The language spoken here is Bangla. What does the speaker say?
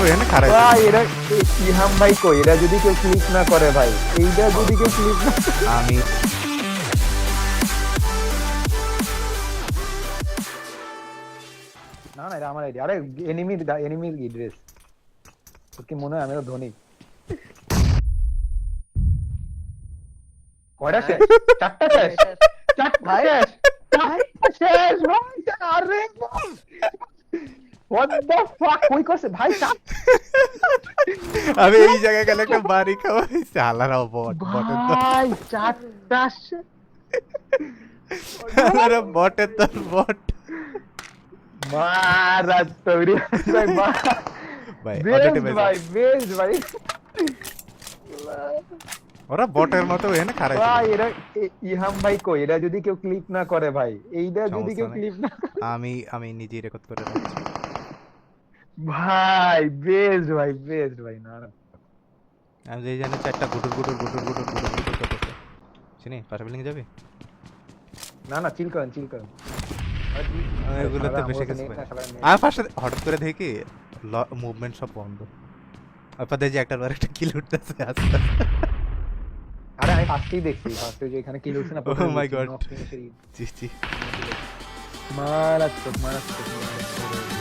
এখানে খারাপ ভাই এরা ইহাম ভাই কই, এরা যদি কেউ ক্লিক না করে ভাই, এইটা যদি কেউ ক্লিক না আমি না না, এটা আমার আইডিয়া। আরে এনিমির ড্রেস, তোর কি মনে হয় আমি তো ধনী? কয়টা শেষ? চারটা শেষ, চারটা শেষ, চারটা শেষ ভাই। আরে what the fuck কই করছে ভাই? আমি এই জায়গায় গেলে একটা বাড়ি খাওয়াই সালারা বটের দল ভাই চারটা শেষ। সালারা বটের দল বট মারা তৈরি ভাই, ভাই বেস্ট অডিটিভ ভাই, বেস্ট ভাই। ওরা বটের মতো এখানে খারাপ ভাই এরা ইহাম ভাই কই, এরা যদি কেউ ক্লিক না করে ভাই, এইটা যদি কেউ ক্লিক না আমি নিজেই রেকর্ড করে রাখছি ভাই, বেস্ট ভাই, বেস্ট ভাই। না না আমি যেই জানি চারটা গুটুর গুটুর গুটুর গুটুর গুটুর গুটুর করতেছে চিনি পাশে বিল্ডিং যাবি না না, চিল করেন, চিল করেন। আমি এগুলোতে বেশি কিছু পাই আর পাশে হঠাৎ করে দেখি মুভমেন্ট সব বন্ধ আপা দেখি একটার পর একটা কিল উঠতেছে আস্তে আরে আমি ফার্স্টেই দেখছি, ফার্স্টে যে এখানে কিল উঠছে না, Oh my God. নক ফিনিশের জি জি মারাত্মক, মারাত্মক।